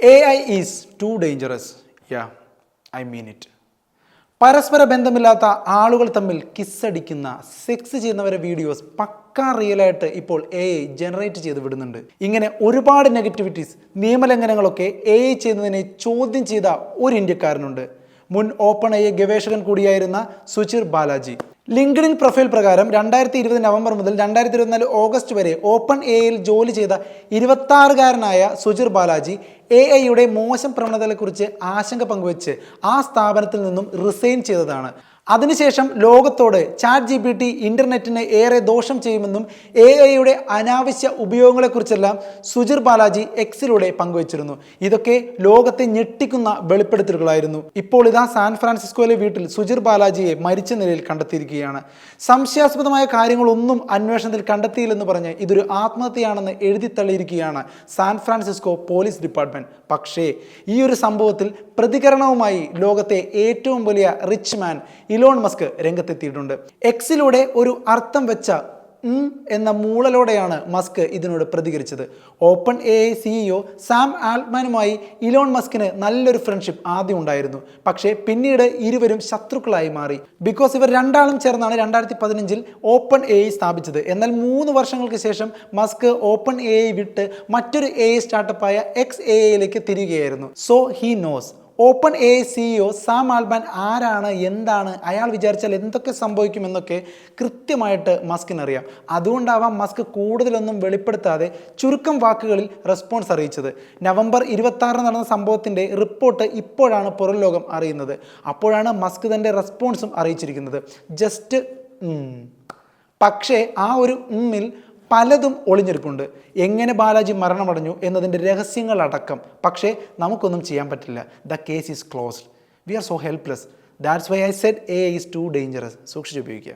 AI is too dangerous. Yeah, I mean it. പരസ്പര ബന്ധമില്ലാത്ത ആളുകൾ തമ്മിൽ കിസ്സടിക്കുന്ന സെക്സ് ചെയ്യുന്നവരെ വീഡിയോസ് പക്കാ റിയലായിട്ട് ഇപ്പോൾ AI ജനറേറ്റ് ചെയ്ത് വിടുന്നുണ്ട്. ഇങ്ങനെ ഒരുപാട് നെഗറ്റിവിറ്റീസ്, നിയമലംഘനങ്ങളൊക്കെ AI ചെയ്യുന്നതിനെ ചോദ്യം ചെയ്ത ഒരു ഇന്ത്യക്കാരനുണ്ട്. മുൻ ഓപ്പൺ AI ഗവേഷകൻ കൂടിയായിരുന്ന സുചിർ ബാലാജി. ലിങ്ക്ഡിൻ പ്രൊഫൈൽ പ്രകാരം 2020 നവംബർ മുതൽ 2024 ഓഗസ്റ്റ് വരെ ഓപ്പൺ AIയിൽ ജോലി ചെയ്ത 26-കാരനായ സുചിർ ബാലാജി AIയുടെ മോശം പ്രവണതകളെക്കുറിച്ച് ആശങ്ക പങ്കുവെച്ച് ആ സ്ഥാപനത്തിൽ നിന്നും റിസൈൻ ചെയ്തതാണ്. അതിനുശേഷം ലോകത്തോട് ChatGPT ഇന്റർനെറ്റിന് ഏറെ ദോഷം ചെയ്യുമെന്നും AIയുടെ അനാവശ്യ ഉപയോഗങ്ങളെക്കുറിച്ചെല്ലാം സുചിർ ബാലാജി എക്സിലൂടെ പങ്കുവച്ചിരുന്നു. ഇതൊക്കെ ലോകത്തെ ഞെട്ടിക്കുന്ന വെളിപ്പെടുത്തലുകളായിരുന്നു. ഇപ്പോൾ ഇതാ സാൻ ഫ്രാൻസിസ്കോയിലെ വീട്ടിൽ സുചിർ ബാലാജിയെ മരിച്ച നിലയിൽ കണ്ടെത്തിയിരിക്കുകയാണ്. സംശയാസ്പദമായ കാര്യങ്ങളൊന്നും അന്വേഷണത്തിൽ കണ്ടെത്തിയില്ലെന്ന് പറഞ്ഞ് ഇതൊരു ആത്മഹത്യയാണെന്ന് എഴുതി തള്ളിയിരിക്കുകയാണ് സാൻ ഫ്രാൻസിസ്കോ പോലീസ് ഡിപ്പാർട്ട്മെന്റ്. പക്ഷേ ഈ ഒരു സംഭവത്തിൽ പ്രതികരണവുമായി ലോകത്തെ ഏറ്റവും വലിയ റിച്ച് മാൻ ഇലോൺ മസ്ക് രംഗത്തെത്തിയിട്ടുണ്ട്. എക്സിലൂടെ ഒരു അർത്ഥം വെച്ച എന്ന മൂളലോടെയാണ് മസ്ക് ഇതിനോട് പ്രതികരിച്ചത്. ഓപ്പൺ AI CEO സാം ആൽട്ട്മാനുമായി ഇലോൺ മസ്കിന് നല്ലൊരു ഫ്രണ്ട്ഷിപ്പ് ആദ്യം ഉണ്ടായിരുന്നു. പക്ഷേ പിന്നീട് ഇരുവരും ശത്രുക്കളായി മാറി. ബിക്കോസ് ഇവർ രണ്ടാളും ചേർന്നാണ് 2015 ഓപ്പൺ AI സ്ഥാപിച്ചത്. എന്നാൽ 3 വർഷങ്ങൾക്ക് ശേഷം മസ്ക് ഓപ്പൺ AI വിട്ട് മറ്റൊരു AI സ്റ്റാർട്ടപ്പായ XAIയിലേക്ക് തിരികെയായിരുന്നു. So he knows Open AI CEO Sam Altman ആരാണ്, എന്താണ്, അയാൾ വിചാരിച്ചാൽ എന്തൊക്കെ സംഭവിക്കുമെന്നൊക്കെ കൃത്യമായിട്ട് മസ്കിനറിയാം. അതുകൊണ്ടാവാം മസ്ക് കൂടുതലൊന്നും വെളിപ്പെടുത്താതെ ചുരുക്കം വാക്കുകളിൽ റെസ്പോൺസ് അറിയിച്ചത്. നവംബർ 26 നടന്ന സംഭവത്തിൻ്റെ റിപ്പോർട്ട് ഇപ്പോഴാണ് പുറം ലോകം അറിയുന്നത്. അപ്പോഴാണ് മസ്ക് തൻ്റെ റെസ്പോൺസും അറിയിച്ചിരിക്കുന്നത്. ജസ്റ്റ് പക്ഷേ ആ ഒരു പലതും ഒളിഞ്ഞിരിപ്പുണ്ട്. എങ്ങനെ ബാലാജി മരണമടഞ്ഞു എന്നതിൻ്റെ രഹസ്യങ്ങളടക്കം. പക്ഷേ നമുക്കൊന്നും ചെയ്യാൻ പറ്റില്ല. The case is closed. We are so helpless. That's why I said AI is too dangerous. സൂക്ഷിച്ചുപയോഗിക്കുക.